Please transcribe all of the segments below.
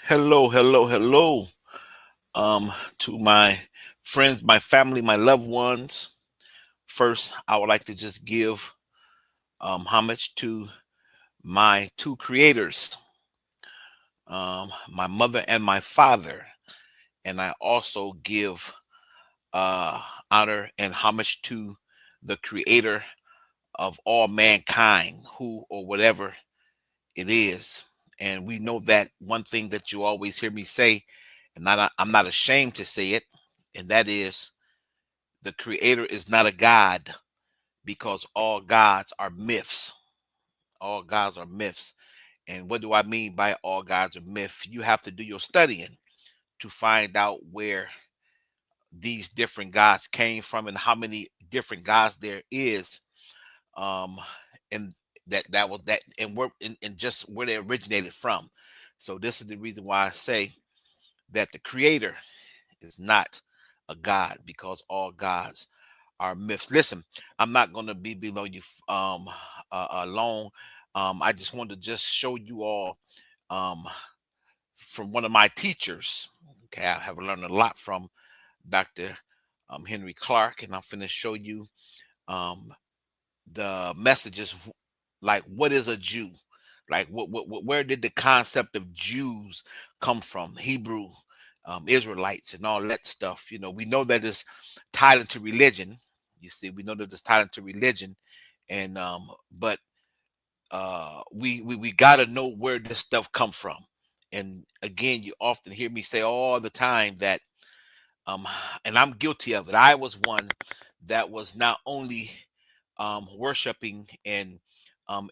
Hello, hello, hello. To my friends, my family, my loved ones. First, I would like to just give homage to my two creators, my mother and my father, and I also give uh, honor and homage to the Creator of all mankind, who or whatever it is. And we know that one thing that you always hear me say, and I'm not ashamed to say it, and that is the creator is not a god, because all gods are myths. All gods are myths. And what do I mean by all gods are myths? You have to do your studying to find out where these different gods came from and how many different gods there is. Um, and that was that, and where and just where they originated from. So this is the reason why I say that the creator is not a god, because all gods are myths. Listen, I'm not going to be below you long. I just wanted to just show you all um, from one of my teachers. Okay, I have learned a lot from Dr. Henry Clark, and I'm going to show you um, the messages, like what is a Jew, like where did the concept of Jews come from, Hebrew, Israelites, and all that stuff. We know that it's tied into religion. You see, we know that it's tied into religion, and but we got to know where this stuff come from. And again, you often hear me say all the time that um and I'm guilty of it. I was one that was not only worshiping and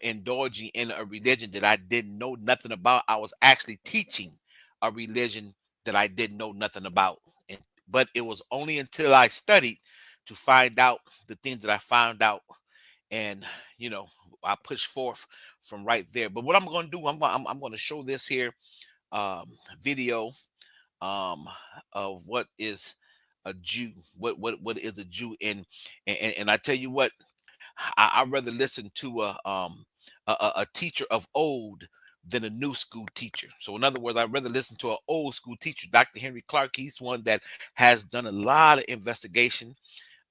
indulging in a religion that I didn't know nothing about. I was actually teaching a religion that I didn't know nothing about. And, but it was only until I studied to find out the things that I found out, and you know, I pushed forth from right there. But what I'm going to do, I'm going to show this here video um, of what is a Jew, what is a Jew, and I tell you what, I'd rather listen to a teacher of old than a new school teacher. So in other words, I'd rather listen to an old school teacher. Dr. Henry Clark, he's one that has done a lot of investigation,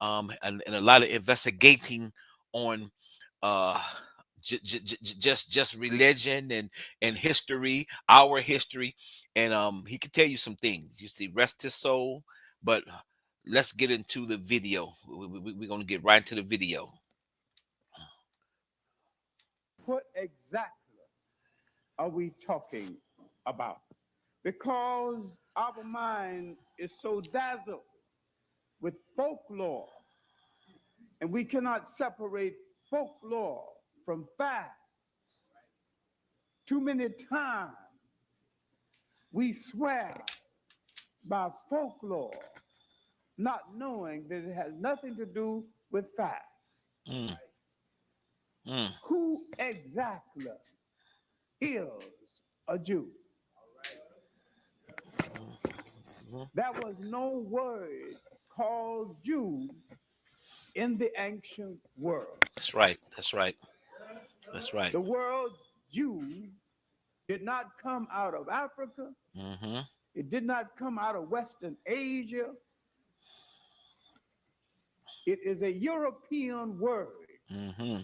and a lot of investigating on uh just religion and history, our history, and he can tell you some things. You see, rest his soul. But let's get into the video. We're gonna get right into the video. What exactly are we talking about? Because our mind is so dazzled with folklore, and we cannot separate folklore from fact. Too many times we swear by folklore, not knowing that it has nothing to do with facts. Mm, mm, Who exactly is a Jew? mhm. There was no word called Jew in the ancient world. That's right. That's right. That's right. The word Jew did not come out of Africa. Hmm. It did not come out of Western Asia. It is a European word. Hmm.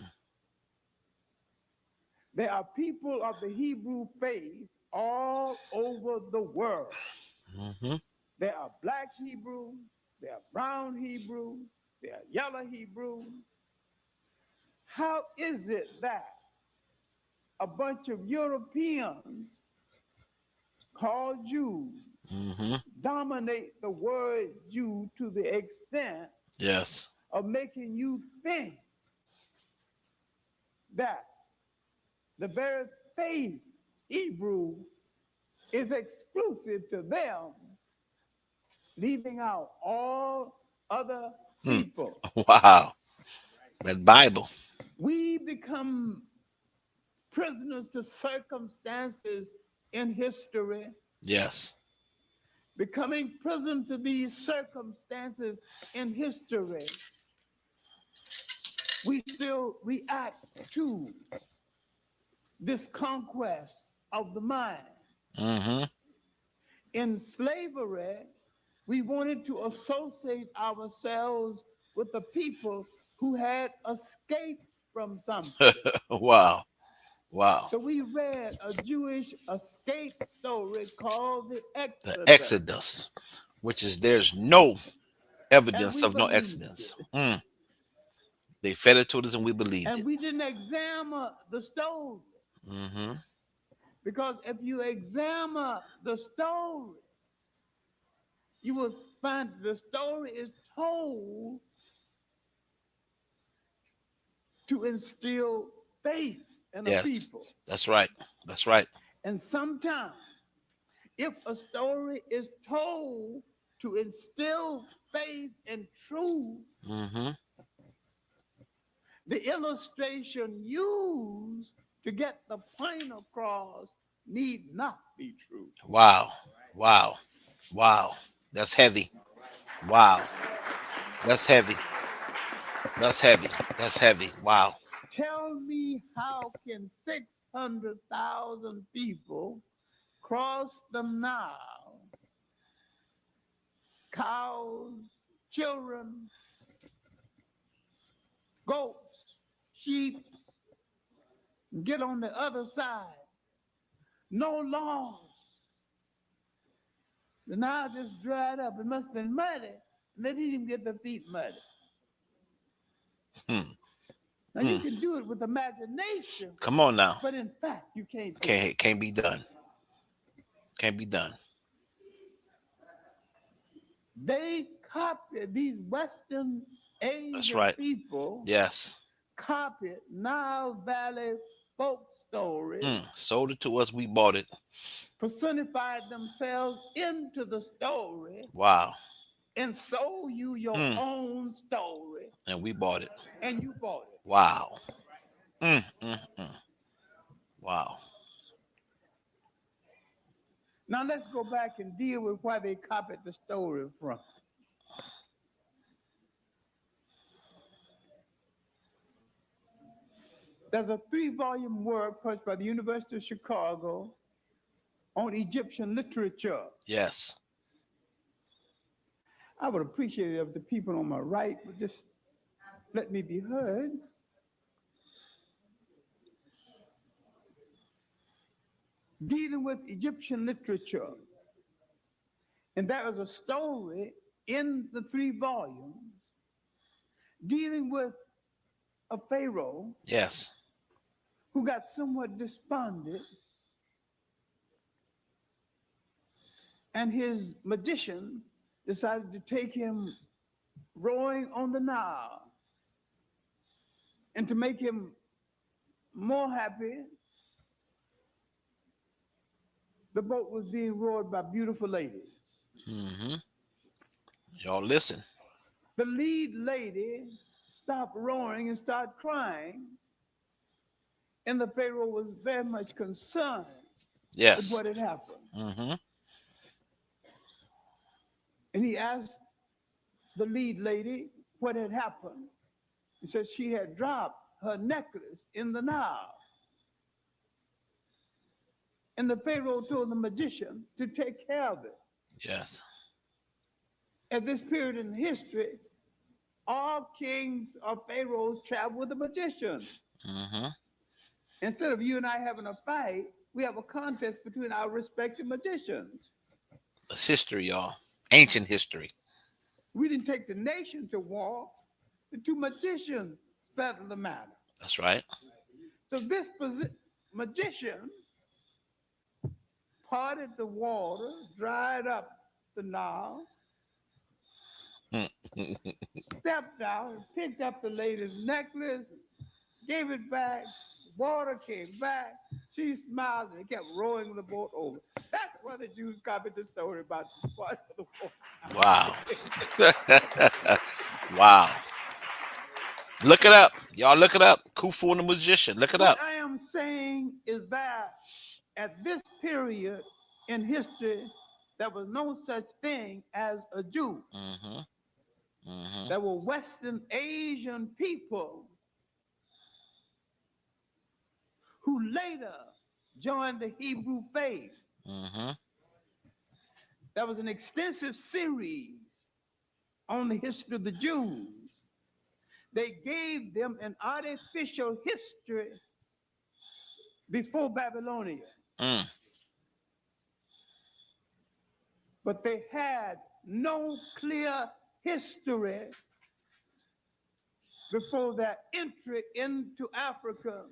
There are people of the Hebrew faith all over the world. Hmm. There are black Hebrew, there are brown Hebrew, there are yellow Hebrew. How is it that a bunch of Europeans called Jews Hmm. dominate the word Jew to the extent Yes. of making you think that the very faith Hebrew is exclusive to them, leaving out all other Hmm. people? Wow. That Bible. We become prisoners to circumstances in history, Yes. becoming prison to these circumstances in history. We still react to this conquest of the mind. Hmm. In slavery, we wanted to associate ourselves with the people who had escaped from something. Wow. Wow. So we read a Jewish escape story called the The Exodus, Exodus, which is there's no and evidence we of no believed Exodus. it. They fed it to us and we believed And it. we didn't examine the story, Hmm. because if you examine the story, you will find the story is told to instill faith in a Yes, people. that's right. That's right. And sometimes, if a story is told to instill faith and truth, Hmm. the illustration used to get the point across need not be true. Wow. Wow. Wow. That's heavy. Wow. That's heavy. That's heavy. That's heavy. Wow. Tell me, how can 600,000 people cross the Nile? Cows, children, goats, sheep, get on the other side. No laws. The Nile just dried up. It must have been muddy. And they didn't even get their feet muddy. Hmm. Now Hmm. you can do it with imagination, Come on now. but in fact you can't do it. Can't be done. Can't be done. They copied, these Western That's Asian right. people Yes. copied Nile Valley folk stories, Sold it to us. We bought it. personified themselves into the story, Wow. and sold you your Mm. own story, And we bought it. and you bought it. Wow. Mm. Wow. Now let's go back and deal with where they copied the story from. There's a 3-volume work published by the University of Chicago on Egyptian literature. Yes. I would appreciate it if the people on my right would just let me be heard. Dealing with Egyptian literature. And there is a story in the 3 volumes dealing with a pharaoh Yes. who got somewhat despondent, and his magician decided to take him rowing on the Nile. And to make him more happy, the boat was being rowed by beautiful ladies. Hmm. Y'all listen. The lead lady stopped rowing and started crying, and the Pharaoh was very much concerned with Yes. what had happened. Hmm. And he asked the lead lady what had happened. He said she had dropped her necklace in the Nile. And the Pharaoh told the magician to take care of it. Yes. At this period in history, all kings or pharaohs travel with a magician. Hmm. Instead of you and I having a fight, we have a contest between our respective magicians. It's history, y'all. Ancient history. We didn't take the nation to war. The 2 magicians settled the matter. That's right. So this magician parted the water, dried up the Nile, stepped out, picked up the lady's necklace, gave it back. Water came back. She smiled and kept rowing the boat over. That's why the Jews copied the story about the part of the water. Wow. Wow. Look it up. Y'all look it up. Khufu and the Magician. Look it What up. I am saying is that at this period in history, there was no such thing as a Jew. Hmm. Hmm. There were Western Asian people who later joined the Hebrew faith. Hmm. There was an extensive series on the history of the Jews. They gave them an artificial history before Babylonia, Mm. but they had no clear history before their entry into Africa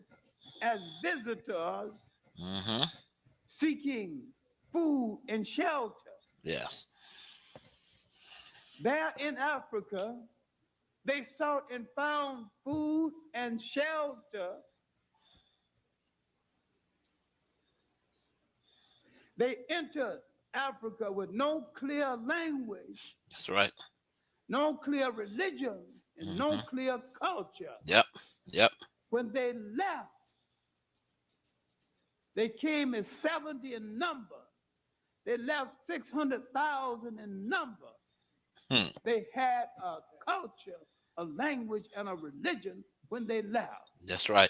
as visitors Mm-hmm. seeking food and shelter. Yes. There in Africa, they sought and found food and shelter. They entered Africa with no clear language, That's right. no clear religion, and no Mm-hmm. clear culture. Yep. Yep. When they left, they came as 70 in number. They left 600,000 in number. Hmm. They had a culture, a language, and a religion when they left. That's right.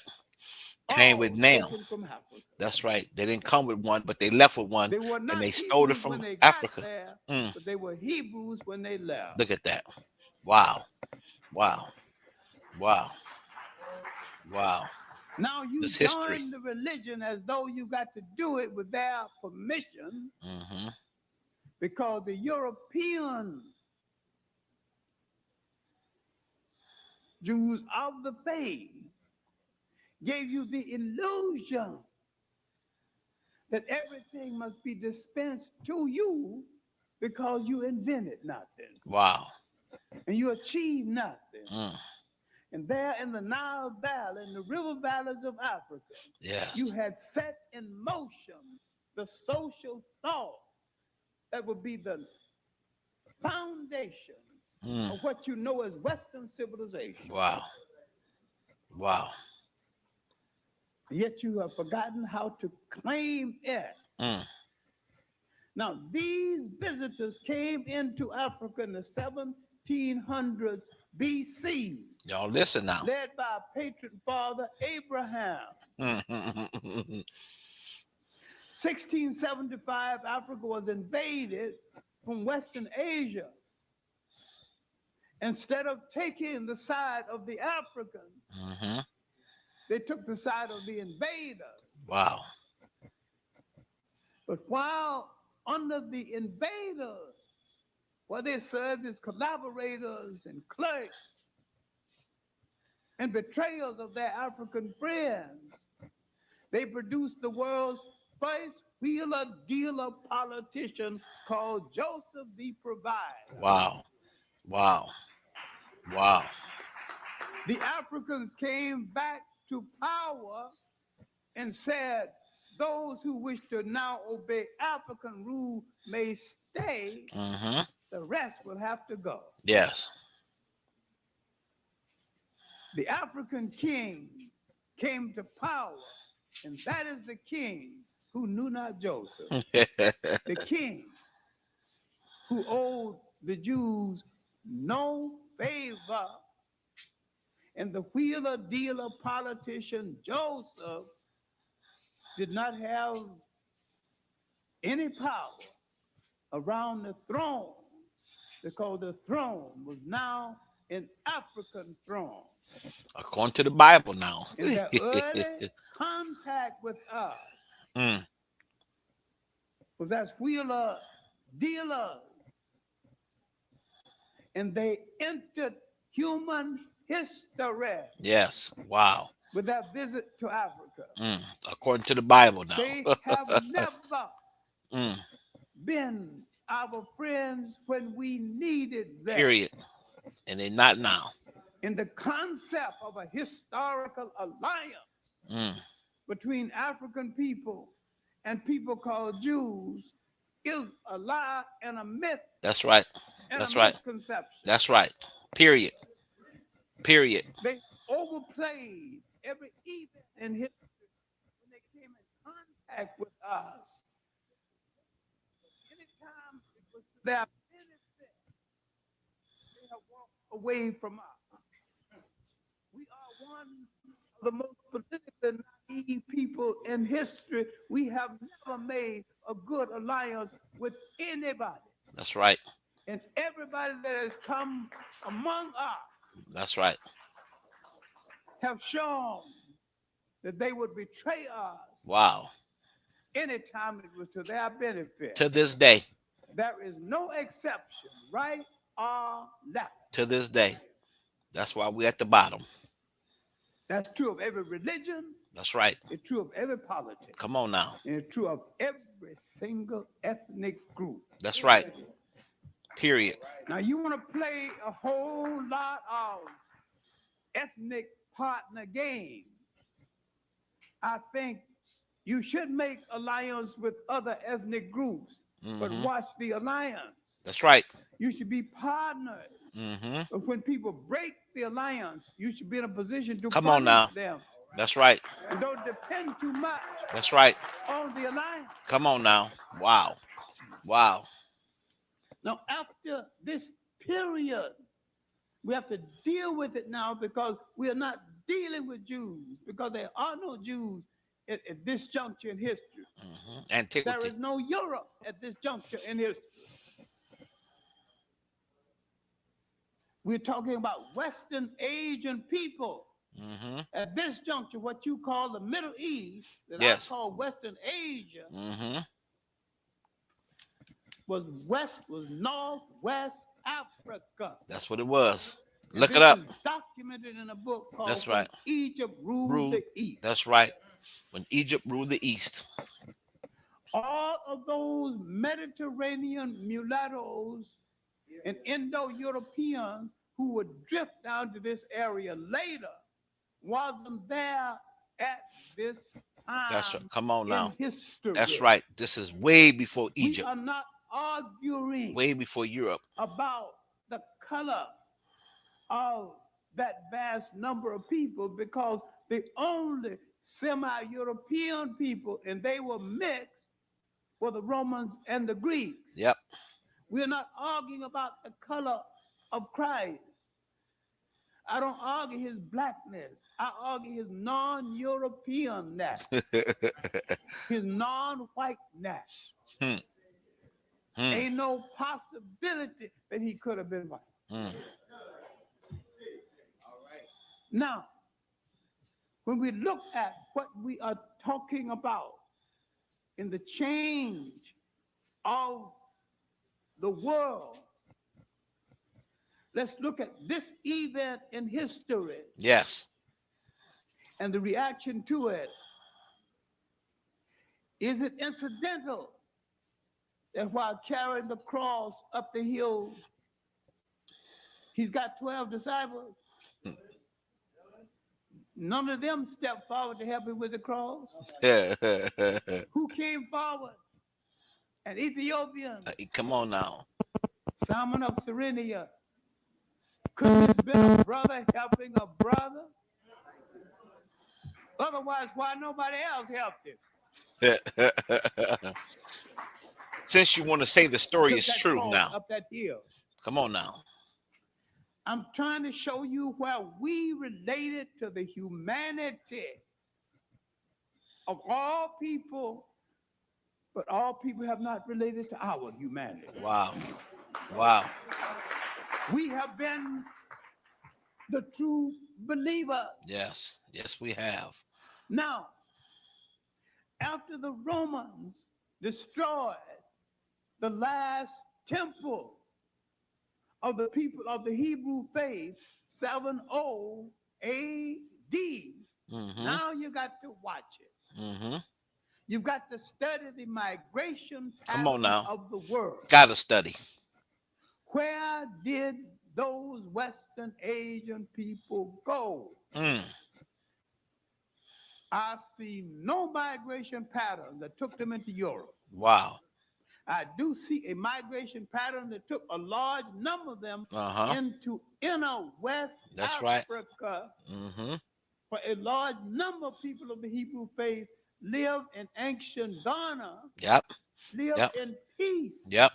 Came with now. From Africa. That's right. They didn't come with one, but they left with one, They were not and they stole it Hebrews from when they Africa. got there, Mm. but they were Hebrews when they left. Look at that. Wow. Wow. Wow. Wow. Now you This history. join the religion as though you got to do it with their permission, Mm-hmm. because the European Jews of the faith gave you the illusion that everything must be dispensed to you because you invented nothing Wow. and you achieved nothing. Mm. And there in the Nile Valley, in the river valleys of Africa, Yes. you had set in motion the social thought that would be the foundation Mm. of what you know as Western civilization. Wow. Wow. Yet you have forgotten how to claim it. Mm. Now, these visitors came into Africa in the 1700s BC, Y'all listen now. led by our patron father Abraham. Mm-hmm. 1675, Africa was invaded from Western Asia. Instead of taking the side of the Africans, Mm-hmm. they took the side of the invaders. Wow. But while under the invaders, where they served as collaborators and clerks and betrayals of their African friends, they produced the world's first wheeler dealer politician called Joseph the Provider. Wow. Wow. Wow. The Africans came back to power and said, those who wish to now obey African rule may stay, Mm-hmm. the rest will have to go. Yes. The African king came to power, and that is the king who knew not Joseph, the king who owed the Jews no favor. And the wheeler dealer politician Joseph did not have any power around the throne, because the throne was now an African throne. According to the Bible now. And the early contact with us Mm. was as wheeler dealers. And they entered human history Yes. Wow. with their visit to Africa. Mm. According to the Bible now. They have never Mm. been our friends when we needed them. Period. And they're not now. In the concept of a historical alliance Mm. between African people and people called Jews is a lie and a myth That's right. and That's a right. misconception. That's right. Period. Period. They overplayed every event in history when they came in contact with us. Anytime it was to their benefit, they have walked away from us. We are one of the most politically people in history, we have never made a good alliance with anybody. That's right. And everybody that has come among us That's right. have shown that they would betray us Wow. anytime it was to their benefit. To this day. There is no exception, right or left. To this day. That's why we're at the bottom. That's true of every religion. That's right. It's true of every politics. Come on now. And it's true of every single ethnic group. That's right. Period. Now, you want to play a whole lot of ethnic partner game. I think you should make alliance with other ethnic groups, but watch the alliance. That's right. You should be partners. But when people break the alliance, you should be in a position to Come on now. punish them. That's right. And don't depend too much That's right. on the alliance. Come on now. Wow. Wow. Now, after this period, we have to deal with it now because we are not dealing with Jews, because there are no Jews at this juncture in history. There Antiquity. is no Europe at this juncture in history. We're talking about Western Asian people. At this juncture, what you call the Middle East, that Yes. I call Western Asia, was Northwest Africa. That's what it was. And Look it this up. is documented in a book called That's When right. Egypt Ruled Ruled. the East. That's right. When Egypt ruled the East. All of those Mediterranean mulattoes and Indo-Europeans who would drift down to this area later wasn't there at this time. That's right. Come on now. In history. That's right. This is way before We Egypt. are not arguing Way before Europe. about the color of that vast number of people, because the only semi-European people, and they were mixed, were the Romans and the Greeks. Yep. We're not arguing about the color of Christ. I don't argue his blackness. I argue his non-Europeanness, his non-whiteness. Ain't no possibility that he could have been white. Now, when we look at what we are talking about in the change of the world, let's look at this event in history Yes. and the reaction to it. Is it incidental that while carrying the cross up the hill, he's got 12 disciples? None of them stepped forward to help him with the cross. Who came forward? An Ethiopian, Come on now. Simon of Cyrene. Could this been a brother helping a brother? Otherwise, why nobody else helped him? Since you want to say the story Took is that true cross now. up that hill. Come on now. I'm trying to show you where we related to the humanity of all people, but all people have not related to our humanity. Wow. Wow. We have been the true believer. Yes. Yes, we have. Now, after the Romans destroyed the last temple of the people of the Hebrew faith, 70 AD, now you got to watch it. You've got to study the migration Come on pattern now. of the world. Gotta study. Where did those Western Asian people go? I see no migration pattern that took them into Europe. Wow. I do see a migration pattern that took a large number of them into inner West That's right. Africa, where a large number of people of the Hebrew faith lived in ancient Ghana, Yep. lived Yep. in peace Yep.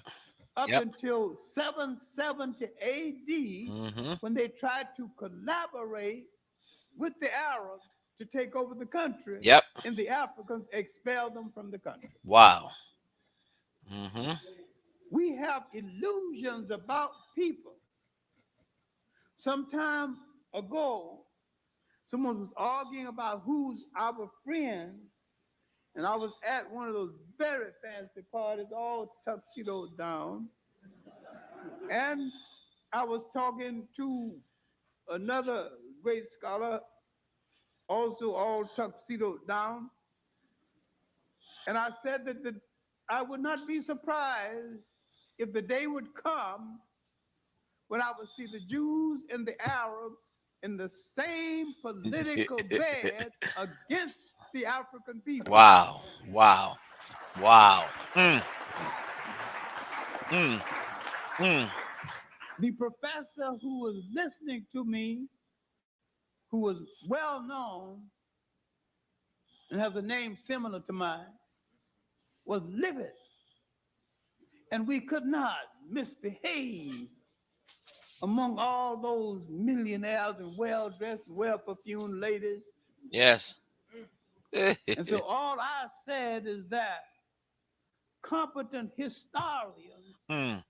up Yep. until 770 AD, when they tried to collaborate with the Arabs to take over the country. Yep. And the Africans expelled them from the country. Wow. Mm-hmm. We have illusions about people. Some time ago, someone was arguing about who's our friend, and I was at one of those very fancy parties, all tuxedoed down, and I was talking to another great scholar, also all tuxedoed down, and I said that I would not be surprised if the day would come when I would see the Jews and the Arabs in the same political bed against the African people. Wow. Wow. Wow. Mm. Mm. Mm. The professor who was listening to me, who was well known and has a name similar to mine, was livid. And we could not misbehave among all those millionaires and well-dressed, well-perfumed ladies. Yes. And so all I said is that competent historians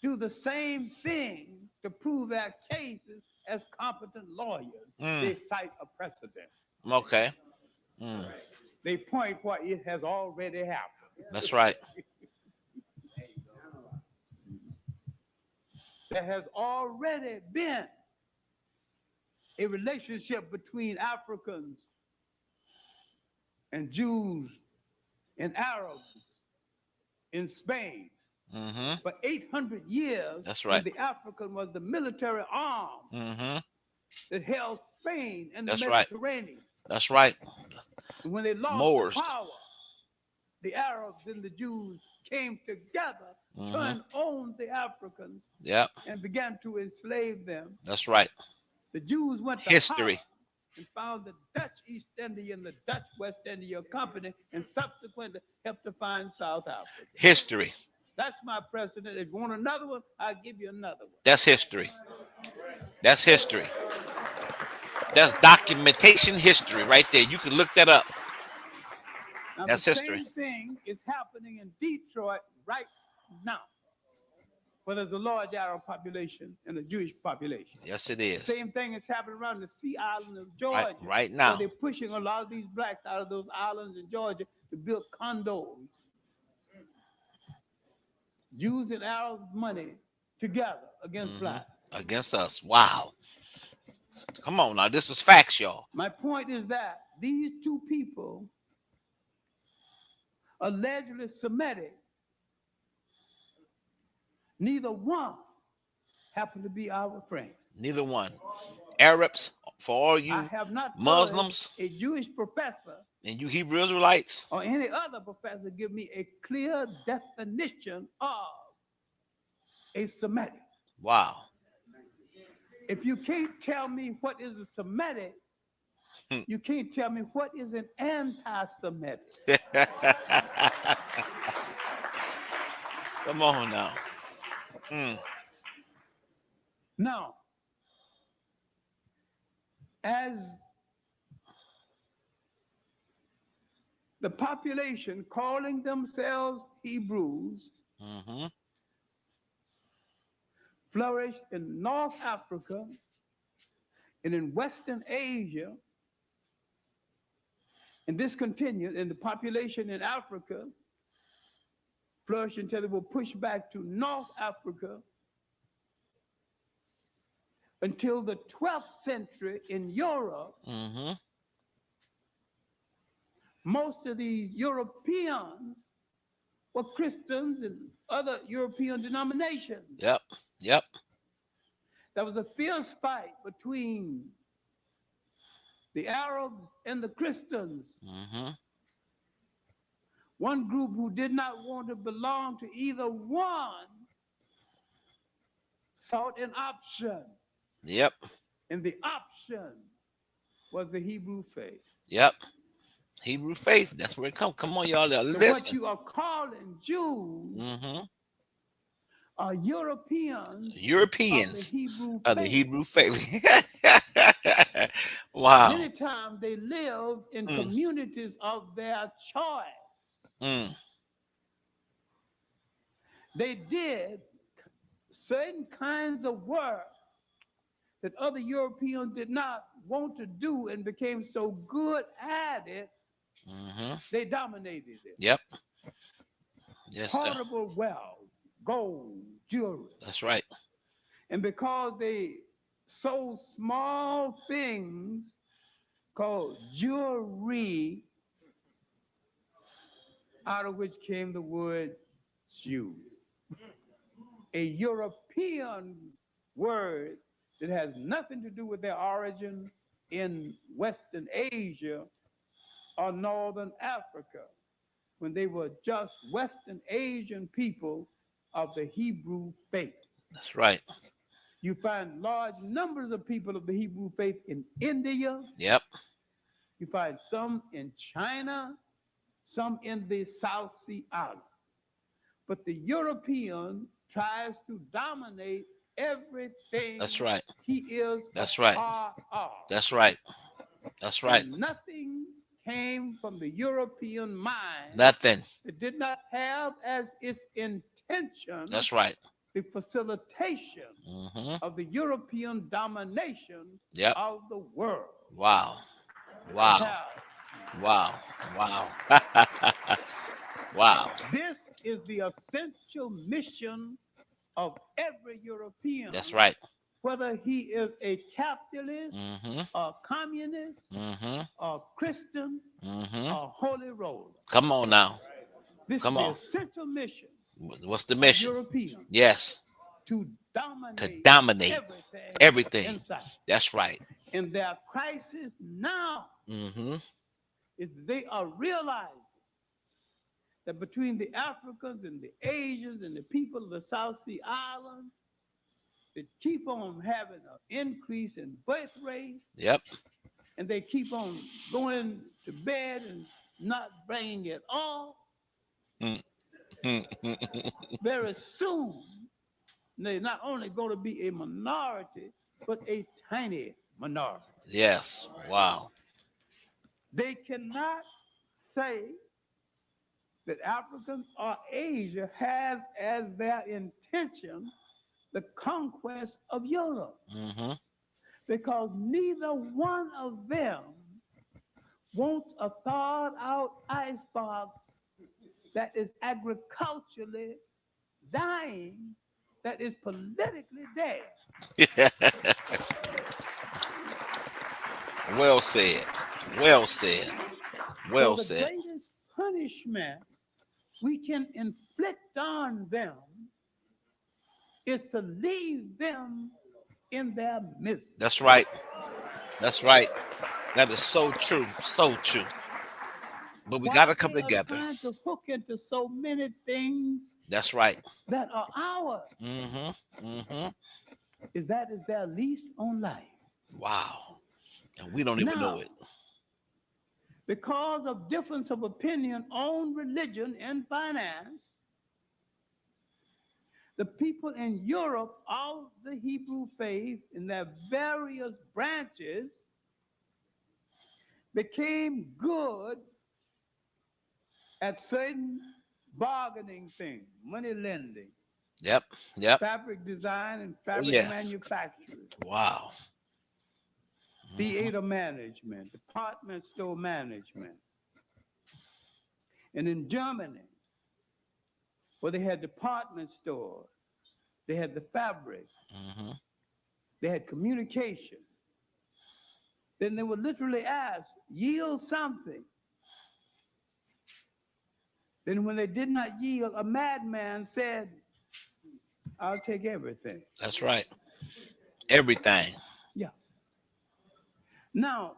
do the same thing to prove their cases as competent lawyers. They cite a precedent. Okay. They point where it has already happened. That's right. There has already been a relationship between Africans and Jews and Arabs in Spain for 800 years. That's right. The African was the military arm that held Spain and the That's right. Mediterranean. That's right. And when they lost Moors. power, the Arabs and the Jews came together, turned on the Africans, and began to enslave them. That's right. The Jews went to History. Holland and found the Dutch East India and the Dutch West India Company, and subsequently helped to find South Africa. History. That's my precedent. If you want another one, I'll give you another one. That's history. That's history. That's documentation history right there. You can look that up. Now, That's the history. same thing is happening in Detroit right now, where there's a large Arab population and a Jewish population. Yes, it is. Same thing is happening around the Sea Island of Georgia. Right now. Where they're pushing a lot of these blacks out of those islands in Georgia to build condos. Jews and Arabs money together against blacks. Against us. Wow. Come on now. This is facts, y'all. My point is that these two people, allegedly Semitic, neither one happened to be our friend. Neither one. Arabs, for all you I have not heard Muslims a Jewish professor and you Hebrew Israelites, or any other professor give me a clear definition of a Semitic. wow. If you can't tell me what is a Semitic, you can't tell me what is an anti-Semitic. Come on now. Now, as the population calling themselves Hebrews flourished in North Africa and in Western Asia, and this continued, and the population in Africa flourished until they were pushed back to North Africa until the 12th century in Europe. Most of these Europeans were Christians and other European denominations. Yep. There was a fierce fight between the Arabs and the Christians. One group who did not want to belong to either one sought an option. Yep. And the option was the Hebrew faith. Yep. Hebrew faith. That's where it comes. Come on, y'all. So Listen. what you are calling Jews are Europeans Europeans of the Hebrew faith. Wow. Many times they lived in Mm, communities of their choice. mm, They did certain kinds of work that other Europeans did not want to do and became so good at it, hmm. they dominated it. Yep. Yes, sir. Portable wealth, gold, jewelry. That's right. And because they sold small things called jewelry, out of which came the word Jew, a European word that has nothing to do with their origin in Western Asia or Northern Africa, when they were just Western Asian people of the Hebrew faith. That's right. You find large numbers of people of the Hebrew faith in India. Yep. You find some in China, some in the South Sea Islands. But the European tries to dominate everything That's right. he is That's a right. part of. That's right. That's right. And nothing came from the European mind Nothing. that did not have as its intention That's right. the facilitation Hmm. of the European domination Yep. of the world. Wow. Wow. Now, Wow. Wow. Wow. this is the essential mission of every European, That's right. whether he is a capitalist, Hmm. a communist, Hmm. a Christian, Hmm. a holy roller. Come on now. This Come is on. the essential mission What's the of mission? Europeans, Yes. to To dominate dominate everything, everything. inside. That's right. And their crisis now Hmm. is they are realizing that between the Africans and the Asians and the people of the South Sea Islands that keep on having an increase in birth rate, Yep. and they keep on going to bed and not bringing it all, very soon they're not only going to be a minority, but a tiny minority. Yes. Wow. They cannot say that Africans or Asia has as their intention the conquest of Europe, Hmm. because neither one of them wants a thawed out icebox that is agriculturally dying, that is politically dead. Well said. Well said. Well So the said. greatest punishment we can inflict on them is to leave them in their misery. That's right. That's right. That is so true. So true. But we got to come They are together. trying to hook into so many things That's right. that are ours. Hmm. Hmm. Is their lease on life. Wow. And we don't even know Now, it. because of difference of opinion on religion and finance, the people in Europe of the Hebrew faith in their various branches became good at certain bargaining things, money lending, Yep. Yep. fabric design and fabric yeah. manufacturing, Wow. theater management, department store management. And in Germany, where they had department stores, they had the fabric, Hmm. they had communication. Then they would literally ask, yield something. Then when they did not yield, a madman said, I'll take everything. That's right. Everything. Yeah. Now,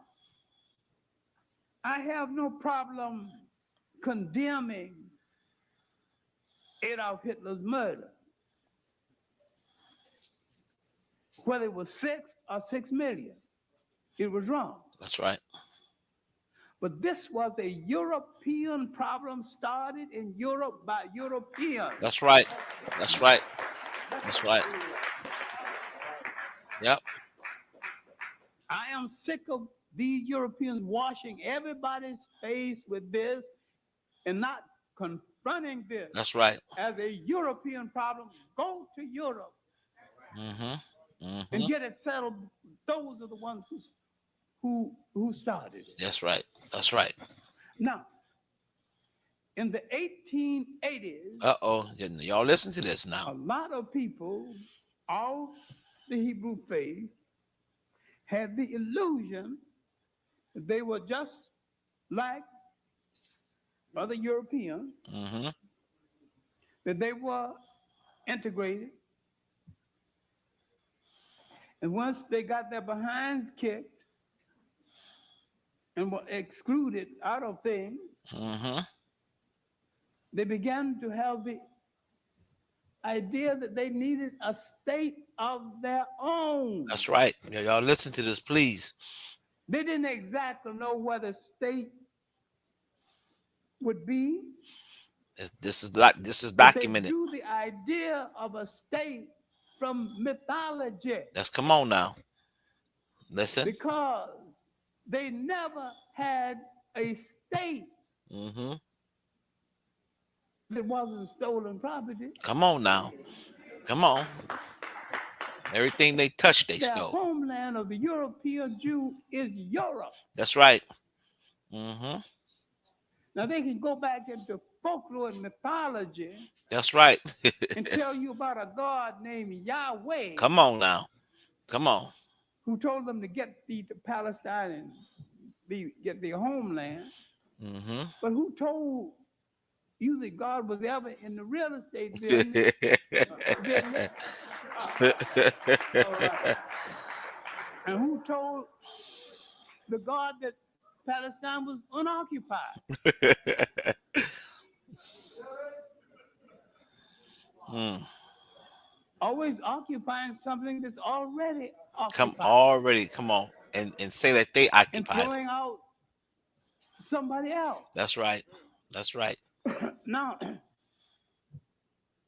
I have no problem condemning Adolf Hitler's murder, whether it was 6 or 6 million. It was wrong. That's right. But this was a European problem started in Europe by Europeans. That's right. That's right. That's right. Yep. I am sick of these Europeans washing everybody's face with this and not confronting this That's right. as a European problem. Go to Europe Mm-hmm. and Mm-hmm. get it settled. Those are the ones who started it. That's right. That's right. Now, in the 1880s, Uh-oh. Y'all listen to this a now. lot of people of the Hebrew faith had the illusion that they were just like other Europeans, Mm-hmm. that they were integrated. And once they got their behinds kicked and were excluded out of things, Mm-hmm. they began to have the idea that they needed a state of their own. That's right. Y'all listen to this, please. They didn't exactly know where the state would be. This is But they documented. drew the idea of a state from mythology Let's come on now. Listen. because they never had a state Mm-hmm. that wasn't stolen property. Come on now. Come on. Everything they touch, they Their stole. homeland of the European Jew is Europe. That's right. Mm-hmm. Now they can go back into folklore and mythology That's right. and tell you about a God named Yahweh Come on now. Come on. who told them to get to Palestine and get their homeland, Mm-hmm. but who told you that God was ever in the real estate business? business? All right. And who told the God that Palestine was unoccupied? Mm. Always occupying something that's already Come occupied. come on. And say that they And occupy it. throwing out somebody else. That's right. That's right. Now,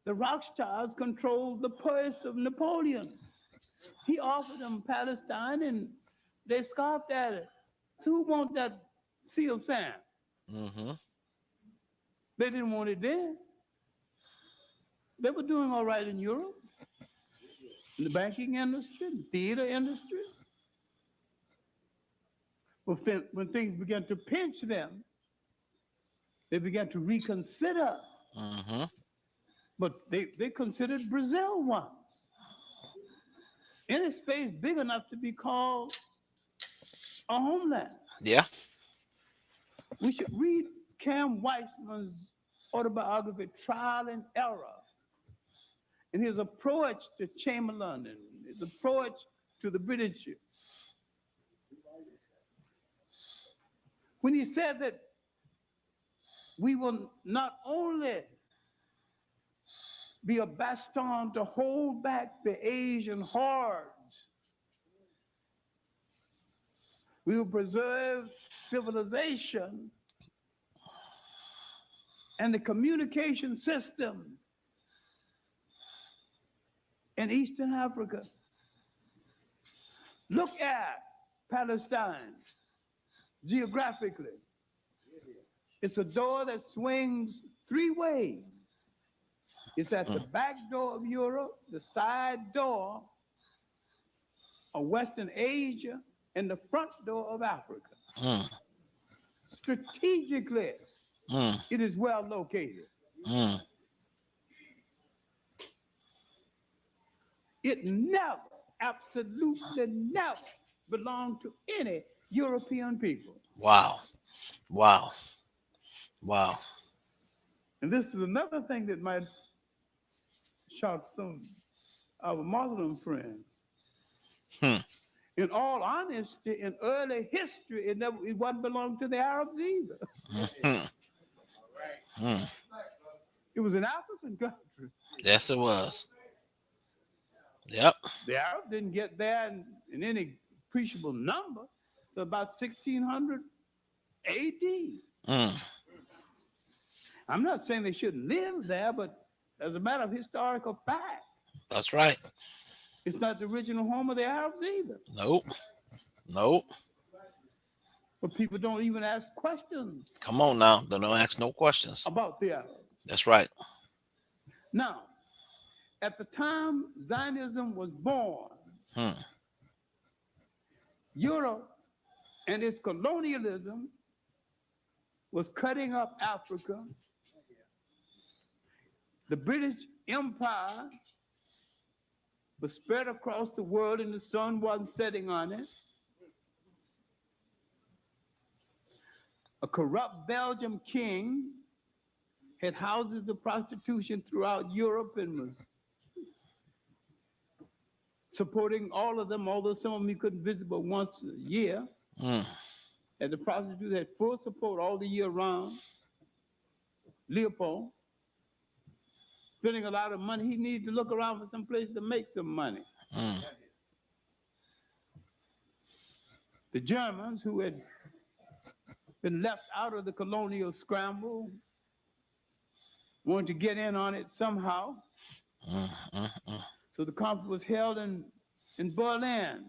the Rothschilds controlled the purse of Napoleon. He offered them Palestine and they scoffed at it. So who want that sea of sand? Mm-hmm. They didn't want it then. They were doing all right in Europe, in the banking industry, the theater industry. But when things began to pinch them, they began to reconsider. Mm-hmm. But they considered Brazil once. Any space big enough to be called a homeland. Yeah. We should read Cam Weissman's autobiography, Trial and Error, and his approach to Chamberlain and his approach to the British. When he said that we will not only be a bastion to hold back the Asian hordes, we will preserve civilization and the communication system in Eastern Africa. Look at Palestine geographically. It's a door that swings three ways. It's at the back door of Europe, the side door of Western Asia, and the front door of Africa. Mm. Strategically, Mm. it is well located. Mm. It never, absolutely never belonged to any European people. Wow. Wow. Wow. And this is another thing that might shock some of our Muslim friends. Hmm. In all honesty, in early history, it wasn't belonged to the Arabs either. Mm-hmm. Mm. It was an African country. Yes, it was. Yep. The Arabs didn't get there in any appreciable number till about 1600 AD. Mm. I'm not saying they shouldn't live there, but as a matter of historical fact, That's right. it's not the original home of the Arabs either. Nope. Nope. But people don't even ask questions Come on now. Don't ask no questions. about the Arabs. That's right. Now, at the time Zionism was born, Hmm. Europe and its colonialism was cutting up Africa. The British Empire was spread across the world and the sun wasn't setting on it. A corrupt Belgian king had houses of prostitution throughout Europe and was supporting all of them, although some of them he couldn't visit but once a year. Mm. And the prostitutes had full support all the year round. Leopold, spending a lot of money, he needed to look around for some place to make some money. Mm. The Germans, who had been left out of the colonial scramble, wanted to get in on it somehow. So the conference was held in Berlin.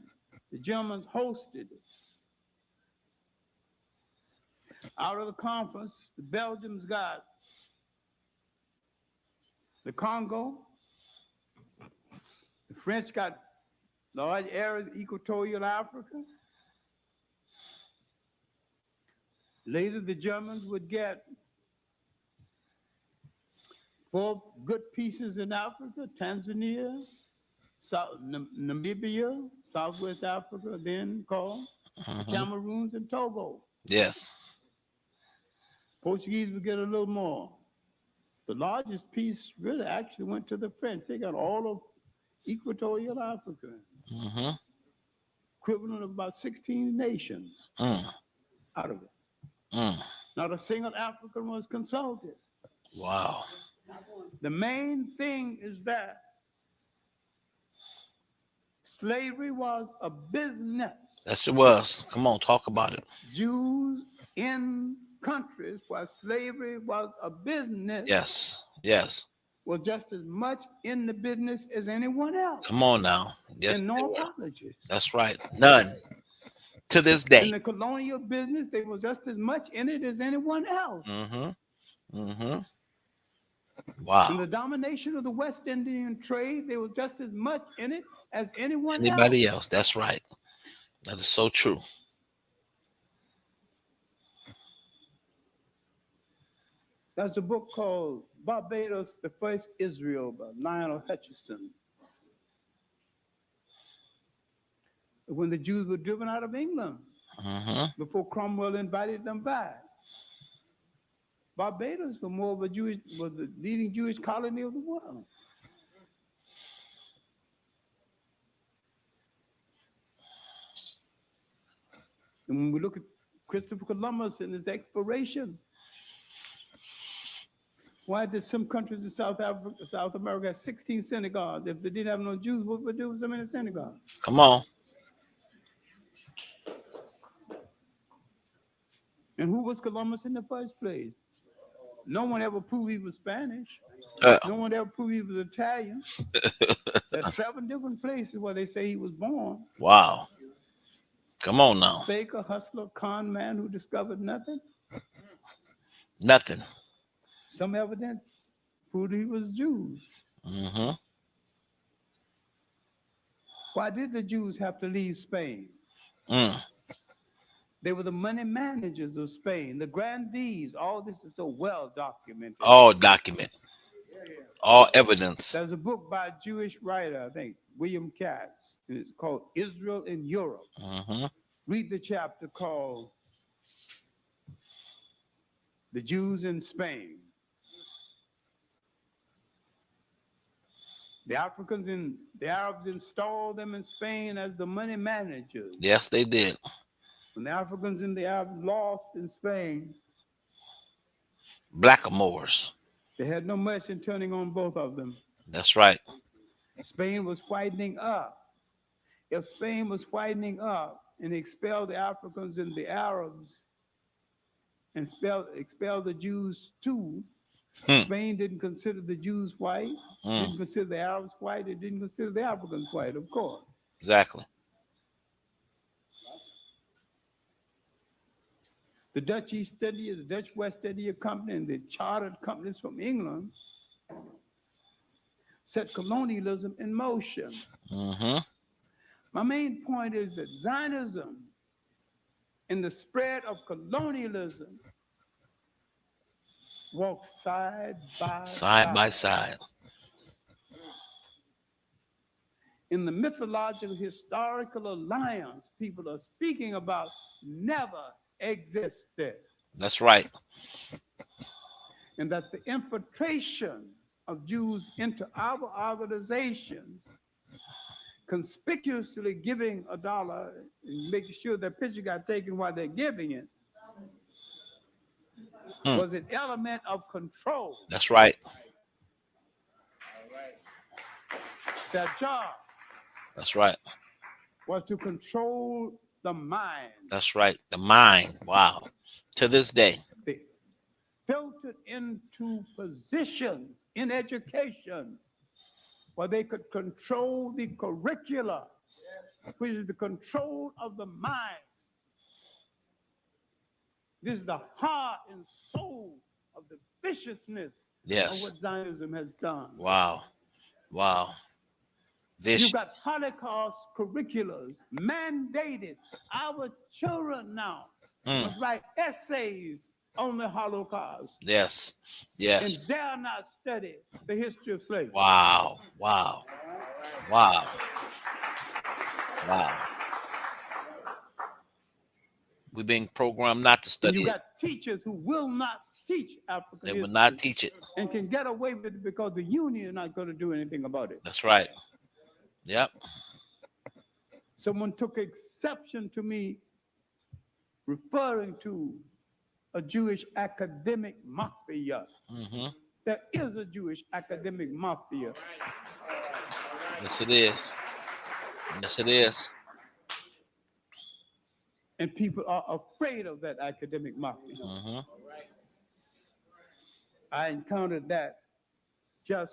The Germans hosted it. Out of the conference, the Belgians got the Congo. The French got large areas of equatorial Africa. Later, the Germans would get 4 good pieces in Africa: Tanzania, Namibia, Southwest Africa, then called Cameroons and Togo. Yes. Portuguese would get a little more. The largest piece really actually went to the French. They got all of equatorial Africa, equivalent of about 16 nations out of it. Not a single African was consulted. Wow. The main thing is that slavery was a business. Yes, it was. Come on, talk about it. Jews in countries where slavery was a business. Yes. Yes. Was just as much in the business as anyone else. Come on now. Yes. And no apologies. That's right. None. To this day. In the colonial business, they were just as much in it as anyone else. Wow. In the domination of the West Indian trade, they were just as much in it as anybody else. That's right. That is so true. There's a book called Barbados, the First Israel by Lionel Hutchison. When the Jews were driven out of England, before Cromwell invited them back. Barbados was the leading Jewish colony of the world. And when we look at Christopher Columbus and his exploration, why did some countries in South America have 16 synagogues? If they didn't have no Jews, what would they do with so many synagogues? Come on. And who was Columbus in the first place? No one ever proved he was Spanish. No one ever proved he was Italian. There's 7 different places where they say he was born. Wow. Come on now. Faker, hustler, con man who discovered nothing. Nothing. Some evidence proved he was Jews. Why did the Jews have to leave Spain? They were the money managers of Spain, the grandees. All this is so well documented. All documented. All evidence. There's a book by a Jewish writer, I think, William Katz. It's called Israel in Europe. Read the chapter called The Jews in Spain. The Africans and the Arabs installed them in Spain as the money managers. Yes, they did. When the Africans and the Arabs lost in Spain, blackamoors. They had no mercy in turning on both of them. That's right. Spain was whitening up. If Spain was whitening up and expelled the Africans and the Arabs and expelled the Jews too, Spain didn't consider the Jews white, didn't consider the Arabs white, it didn't consider the Africans white, of course. Exactly. The Dutch East India, the Dutch West India Company, and the chartered companies from England set colonialism in motion. Mm-hmm. My main point is that Zionism and the spread of colonialism walk side by Side by side. In the mythological historical alliance people are speaking about never existed. That's right. And that the infiltration of Jews into our organizations, conspicuously giving a dollar and making sure that picture got taken while they're giving it, was an element of control. That's right. Their job That's right. was to control the mind. That's right. The mind. Wow. To this day. They filtered into positions in education where they could control the curricula, which is the control of the mind. This is the heart and soul of the viciousness Yes. of what Zionism has done. Wow. Wow. You've got Holocaust curriculums mandated. Our children now must write essays on the Holocaust. Yes. Yes. And dare not study the history of slavery. Wow. Wow. Wow. Wow. We're being programmed not to study. You got teachers who will not teach African history. They will not teach it. And can get away with it because the union is not going to do anything about it. That's right. Yep. Someone took exception to me referring to a Jewish academic mafia. Mm-hmm. There is a Jewish academic mafia. Yes, it is. Yes, it is. And people are afraid of that academic mafia. Mm-hmm. I encountered that just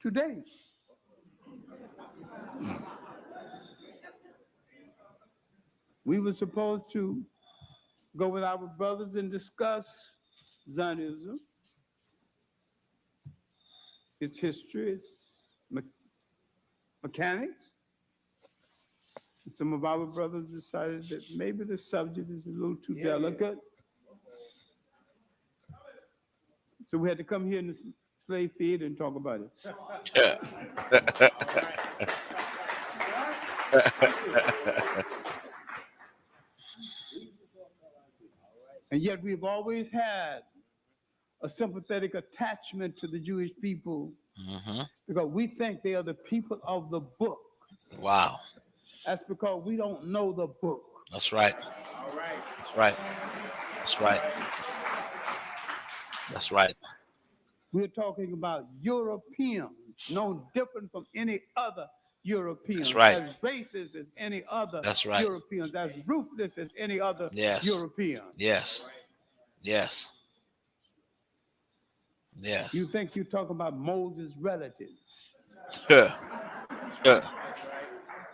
today. We were supposed to go with our brothers and discuss Zionism, its history, its mechanics. Some of our brothers decided that maybe the subject is a little too delicate. So we had to come here in the slave field and talk about it. And yet we've always had a sympathetic attachment to the Jewish people because we think they are the people of the book. Wow. That's because we don't know the book. That's right. That's right. That's right. That's right. We're talking about Europeans, no different from any other Europeans. That's right. As racist as any other That's right. Europeans, as ruthless as any other European. Yes. Yes. Yes. You think you're talking about Moses' relatives.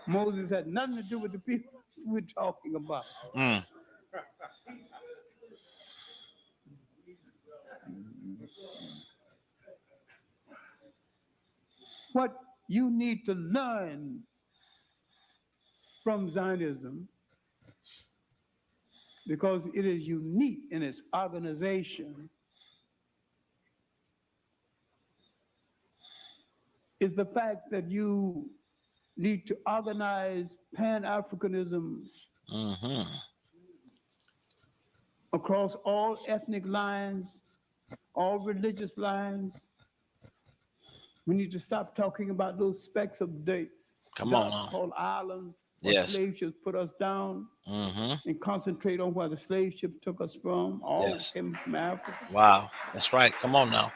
Moses had nothing to do with the people we're talking about. What you need to learn from Zionism, because it is unique in its organization, is the fact that you need to organize Pan-Africanism across all ethnic lines, all religious lines. We need to stop talking about those specks of dirt. Come on. Called islands. Yes. Slave ships put us down and concentrate on where the slave ship took us from. All came from Africa. Wow. That's right. Come on now.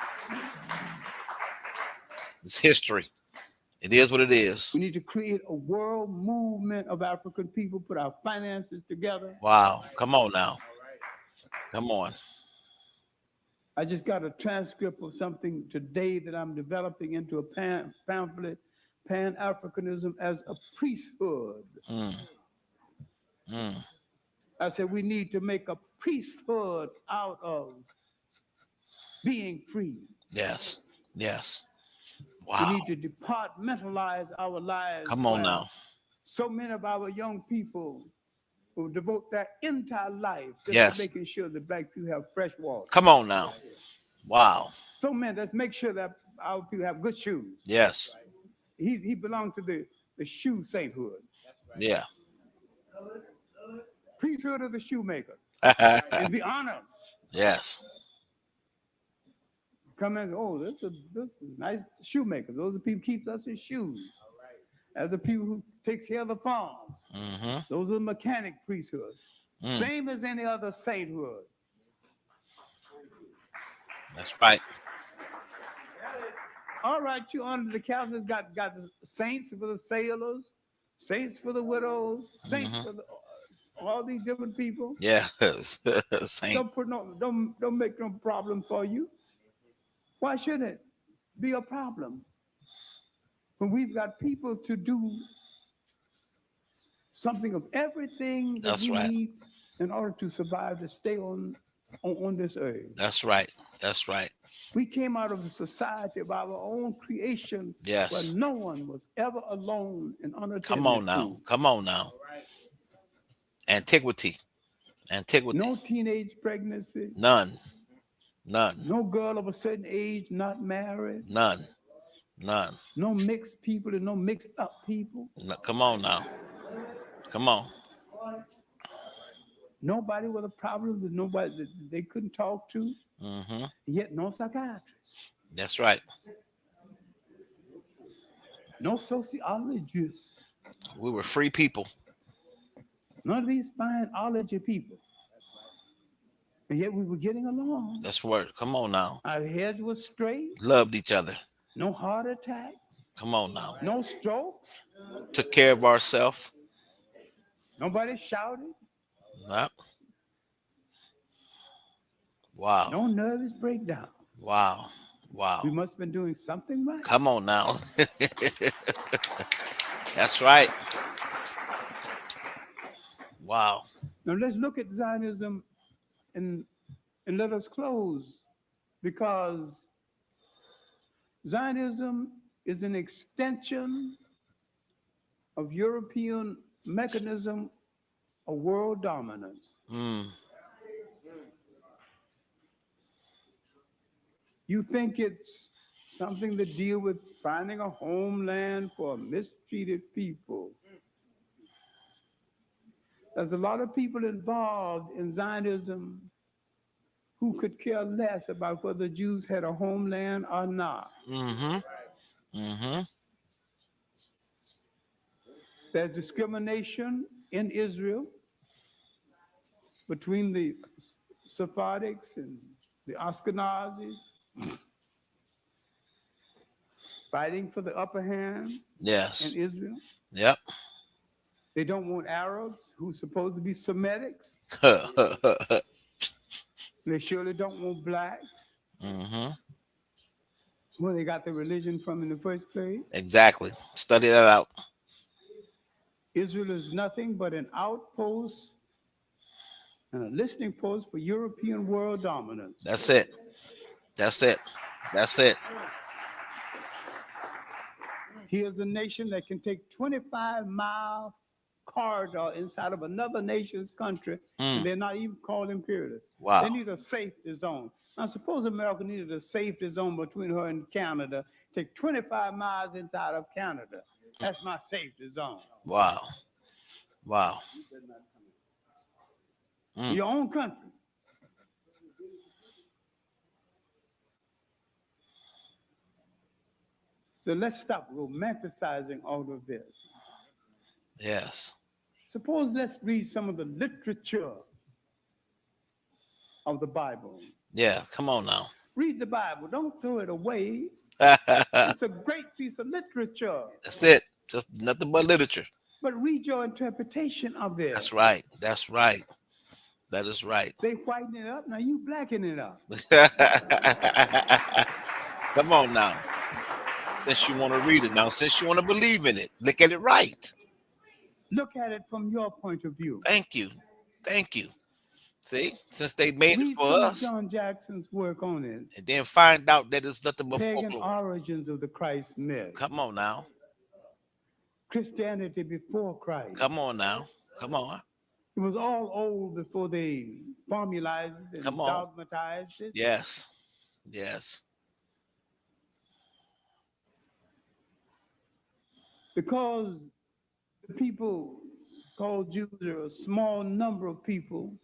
It's history. It is what it is. We need to create a world movement of African people, put our finances together. Wow. Come on now. Come on. I just got a transcript of something today that I'm developing into a pamphlet, Pan-Africanism as a priesthood. I said we need to make a priesthood out of being free. Yes. Yes. We Wow. need to departmentalize our lives. Come on where now. So many of our young people who devote their entire life just Yes. to making sure that black people have fresh water. Come on now. Wow. So many, let's make sure that our people have good shoes. Yes. He belonged to the shoe sainthood, Yeah. priesthood of the shoemaker, and be honored. Yes. Come in, oh, this is nice shoemaker. Those are people who keeps us in shoes. As the people who takes care of the farm. Mm-hmm. Those are the mechanic priesthood. Mm. Same as any other sainthood. That's right. All right, you under the Catholics got the saints for the sailors, saints for the widows, saints for the, all these different people. Yes. Saint. Don't make no problem for you. Why should it be a problem when we've got people to do something of everything that That's we right. need in order to survive, to stay on this earth? That's right. That's right. We came out of a society of our own creation Yes. where no one was ever alone and unattended. Come on now. Come on now. Antiquity. Antiquity. No teenage pregnancy. None. None. No girl of a certain age not married. None. None. No mixed people and no mixed up people. No, come on now. Come on. Nobody with a problem that nobody that they couldn't talk to. Mm-hmm. Yet no psychiatrist. That's right. No sociologists. We were free people. None of these spineology people. And yet we were getting along. That's word. Come on now. Our heads were straight. Loved each other. No heart attack. Come on now. No strokes. Took care of ourselves. Nobody shouted. Yep. Wow. No nervous breakdown. Wow. Wow. We must have been doing something right. Come on now. That's right. Wow. Now let's look at Zionism and let us close, because Zionism is an extension of European mechanism of world dominance. Mm. You think it's something to deal with finding a homeland for mistreated people. There's a lot of people involved in Zionism who could care less about whether Jews had a homeland or not. Mm-hmm. Mm-hmm. There's discrimination in Israel between the Sephardics and the Ashkenazis, fighting for the upper hand Yes. in Israel. Yep. They don't want Arabs who's supposed to be Semitics. They surely don't want blacks. Mm-hmm. Where they got their religion from in the first place. Exactly. Study that out. Israel is nothing but an outpost and a listening post for European world dominance. That's it. That's it. That's it. Here's a nation that can take 25-mile corridor inside of another nation's country, and they're not even called imperialists. Wow. They need a safety zone. Now, suppose America needed a safety zone between her and Canada. Take 25 miles inside of Canada. That's my safety zone. Wow. Wow. Your own country. So let's stop romanticizing all of this. Yes. Suppose let's read some of the literature of the Bible. Yeah. Come on now. Read the Bible. Don't throw it away. That's It's a great piece of literature. it. Just nothing but literature. But read your interpretation of this. That's right. That's right. That is right. They whiten it up. Now you blacken it up. Come on now. Since you want to read it now, since you want to believe in it, look at it right. Look at it from your point of view. Thank you. Thank you. See, since they made it Read for some of us, John Jackson's work on it. and then find out that it's nothing but Pagan folklore. origins of the Christ myth. Come on now. Christianity before Christ. Come on now. Come on. It was all old before they formalized it and Come on. dogmatized it. Yes. Yes. Because the people called Jews are a small number of people,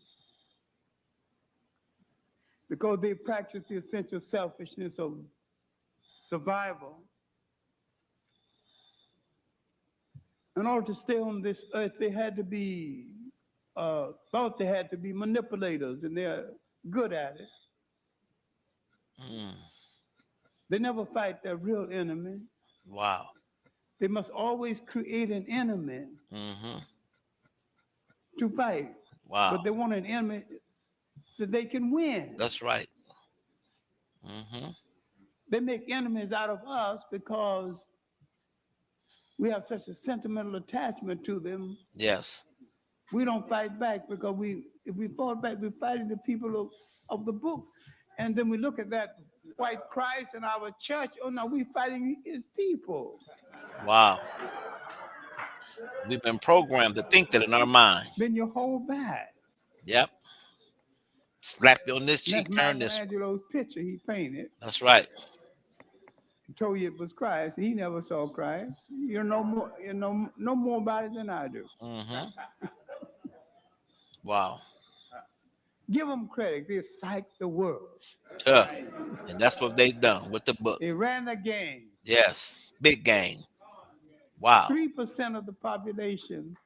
because they practice the essential selfishness of survival. In order to stay on this earth, they had to be, thought they had to be manipulators, and they're good at it. Mm. They never fight their real enemy. Wow. They must always create an enemy Mm-hmm. to fight. Wow. But they want an enemy that they can win. That's right. Mm-hmm. They make enemies out of us because we have such a sentimental attachment to them. Yes. We don't fight back because if we fought back, we're fighting the people of the book. And then we look at that white Christ in our church. Oh no, we're fighting his people. Wow. We've been programmed to think that in our mind. Then you hold back. Yep. Slap you on this And cheek, that's turn this. Michelangelo's picture he painted. That's right. He told you it was Christ. He never saw Christ. You know more. You know no more about it than I do. Mm-hmm. Wow. Give them credit. They psyched the world. And that's what they done with the book. They ran the game. Yes. Big game. Wow. 3% of the population,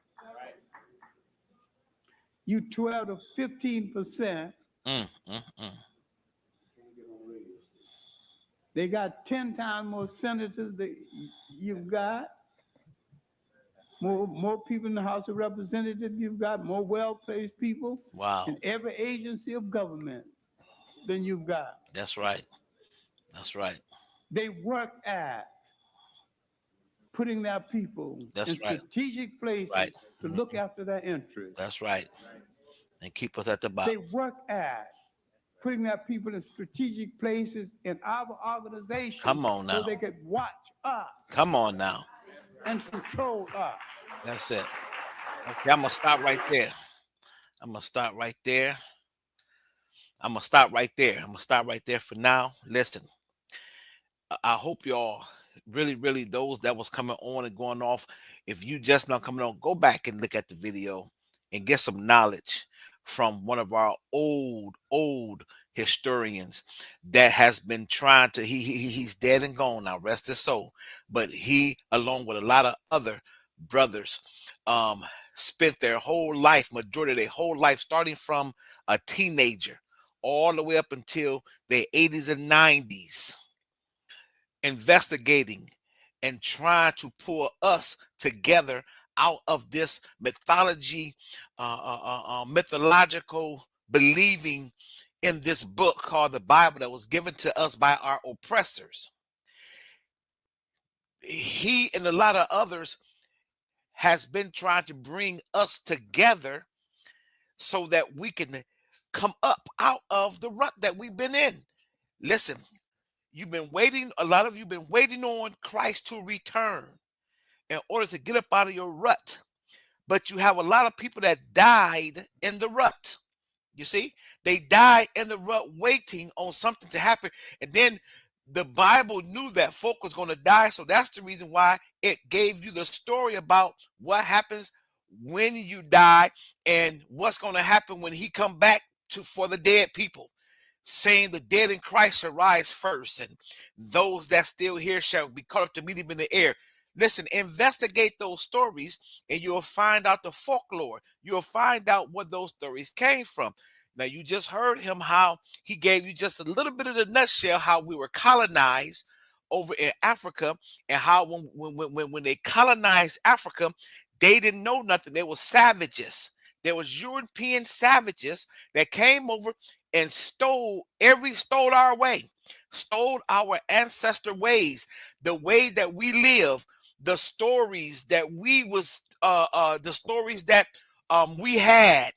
you 12 to 15%, they got 10 times more senators that you've got, more people in the House of Representatives you've got, more well-placed people Wow. in every agency of government than you've got. That's right. That's right. They work at putting their people That's in right. strategic places Right. to look after their interests. That's right. And keep us at the They bottom. work at putting their people in strategic places in our organization. Come on now. So they could watch us Come on now. and control us. That's it. Okay, I'm gonna stop right there. I'm gonna stop right there. I'm gonna stop right there. I'm gonna stop right there for now. Listen, I hope y'all really those that was coming on and going off. If you just now coming on, go back and look at the video and get some knowledge from one of our old historians that has been trying to. He's dead and gone now, rest his soul. But he, along with a lot of other brothers, spent their whole life, majority of their whole life, starting from a teenager all the way up until their 80s and 90s, investigating and trying to pull us together out of this mythological believing in this book called the Bible that was given to us by our oppressors. He and a lot of others has been trying to bring us together so that we can come up out of the rut that we've been in. Listen, you've been waiting, a lot of you been waiting on Christ to return in order to get up out of your rut. But you have a lot of people that died in the rut. You see, they died in the rut waiting on something to happen. And then the Bible knew that folk was going to die. So that's the reason why it gave you the story about what happens when you die and what's going to happen when he come back for the dead people, saying the dead in Christ shall rise first, and those that still here shall be caught up to meet him in the air. Listen, investigate those stories and you'll find out the folklore. You'll find out where those stories came from. Now, you just heard him, how he gave you just a little bit of the nutshell, how we were colonized over in Africa, and how when they colonized Africa, they didn't know nothing. They were savages. There was European savages that came over and stole our way, stole our ancestor ways, the way that we live, the stories that we was, the stories that we had,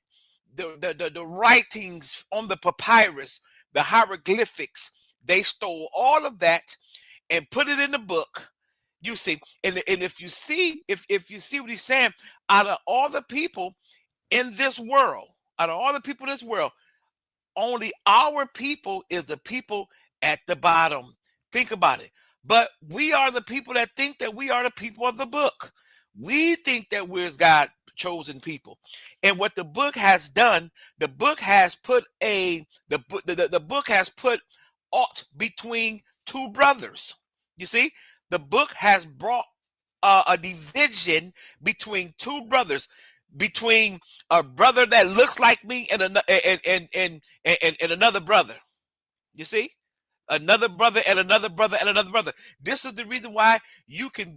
the writings on the papyrus, the hieroglyphics. They stole all of that and put it in the book. You see, and if you see, if you see what he's saying, out of all the people in this world, out of all the people in this world, only our people is the people at the bottom. Think about it. But we are the people that think that we are the people of the book. We think that we're God's chosen people. And what the book has done, the book has put the book has put aught between two brothers. You see, the book has brought a division between two brothers, between a brother that looks like me and another brother. You see, another brother and another brother and another brother. This is the reason why you can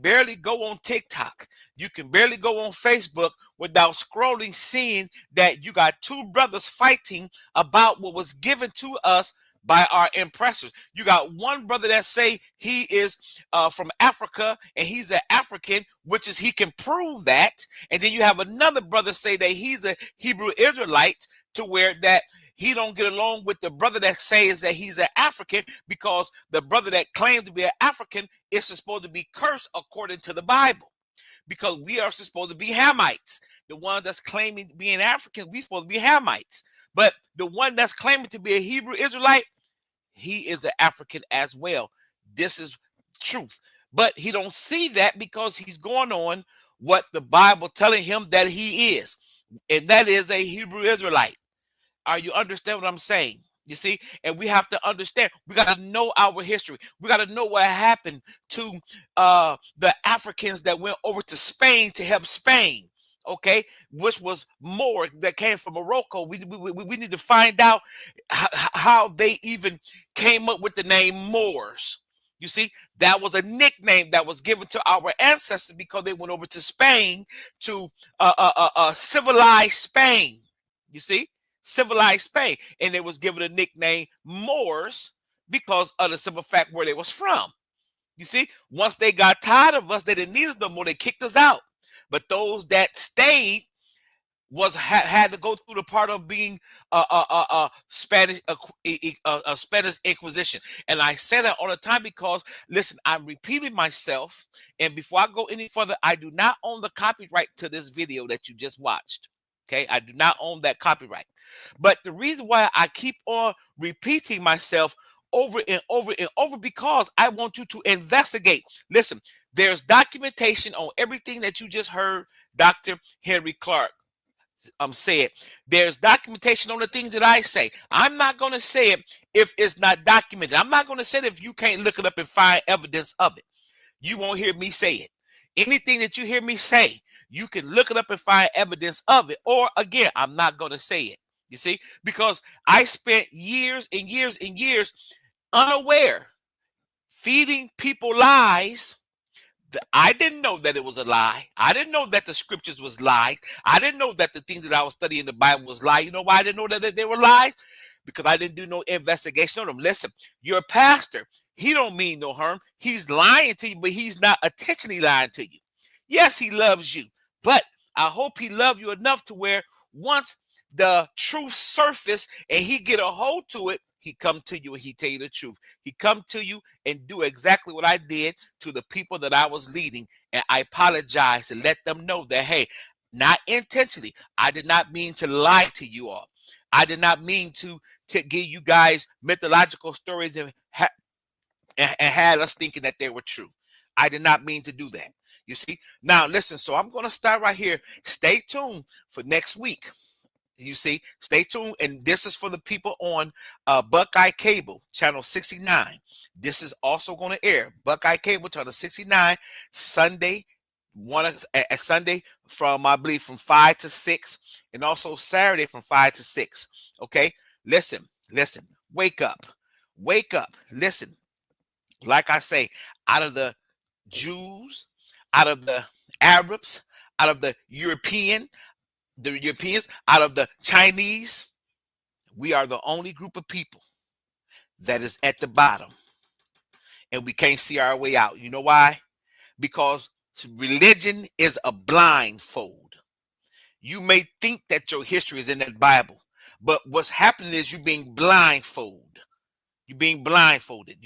barely go on TikTok, you can barely go on Facebook without scrolling, seeing that you got two brothers fighting about what was given to us by our impressors. You got one brother that say he is from Africa and he's an African, which is he can prove that, and then you have another brother say that he's a Hebrew Israelite, to where that he don't get along with the brother that says that he's an African, because the brother that claims to be an African is supposed to be cursed according to the Bible, because we are supposed to be Hamites. The one that's claiming to be an African, we supposed to be Hamites. But the one that's claiming to be a Hebrew Israelite, he is an African as well. This is truth. But he don't see that because he's going on what the Bible telling him that he is, and that is a Hebrew Israelite. Are you understand what I'm saying? You see, and we have to understand. We got to know our history. We got to know what happened to the Africans that went over to Spain to help Spain. Okay, which was Moor that came from Morocco. We need to find out how they even came up with the name Moors. You see, that was a nickname that was given to our ancestors because they went over to Spain to civilize Spain. You see, civilized Spain, and they was given a nickname Moors because of the simple fact where they was from. You see, once they got tired of us, they didn't need us no more. They kicked us out. But those that stayed had to go through the part of being Spanish Spanish Inquisition. And I say that all the time because, listen, I'm repeating myself. And before I go any further, I do not own the copyright to this video that you just watched. Okay, I do not own that copyright. But the reason why I keep on repeating myself over and over and over, because I want you to investigate. Listen, there's documentation on everything that you just heard Dr. Henry Clark say it. There's documentation on the things that I say. I'm not going to say it if it's not documented. I'm not going to say it if you can't look it up and find evidence of it. You won't hear me say it. Anything that you hear me say, you can look it up and find evidence of it. Or again, I'm not going to say it. You see, because I spent years and years and years unaware, feeding people lies. I didn't know that it was a lie. I didn't know that the scriptures was lies. I didn't know that the things that I was studying in the Bible was lies. You know why I didn't know that they were lies? Because I didn't do no investigation on them. Listen, you're a pastor. He don't mean no harm. He's lying to you, but he's not intentionally lying to you. Yes, he loves you, but I hope he loves you enough to where once the truth surface and he get a hold to it, he come to you and he tell you the truth. He come to you and do exactly what I did to the people that I was leading. And I apologize to let them know that, hey, not intentionally, I did not mean to lie to you all. I did not mean to give you guys mythological stories and had us thinking that they were true. I did not mean to do that. You see? Now, listen, so I'm going to start right here. Stay tuned for next week. You see, stay tuned. And this is for the people on Buckeye Cable, channel 69. This is also going to air. Buckeye Cable, channel 69, Sunday, Sunday from, I believe, from 5 to 6, and also Saturday from 5 to 6. Okay? Listen, wake up, listen. Like I say, out of the Jews, out of the Arabs, out of the Europeans, out of the Chinese, we are the only group of people that is at the bottom, and we can't see our way out. You know why? Because religion is a blindfold. You may think that your history is in that Bible, but what's happening is you're being blindfolded. You're being blindfolded.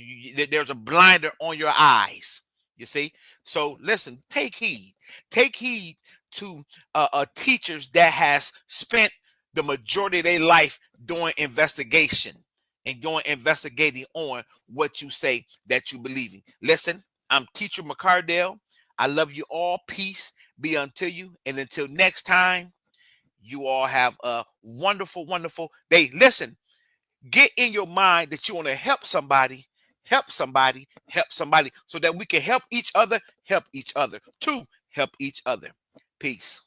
There's a blinder on your eyes. You see? So listen, take heed. Take heed to teachers that has spent the majority of their life doing investigation and going investigating on what you say that you believe in. Listen, I'm Teacher McCardell. I love you all. Peace be unto you. And until next time, you all have a wonderful, wonderful day. Listen, get in your mind that you want to help somebody, help somebody, help somebody, so that we can help each other to help each other. Peace.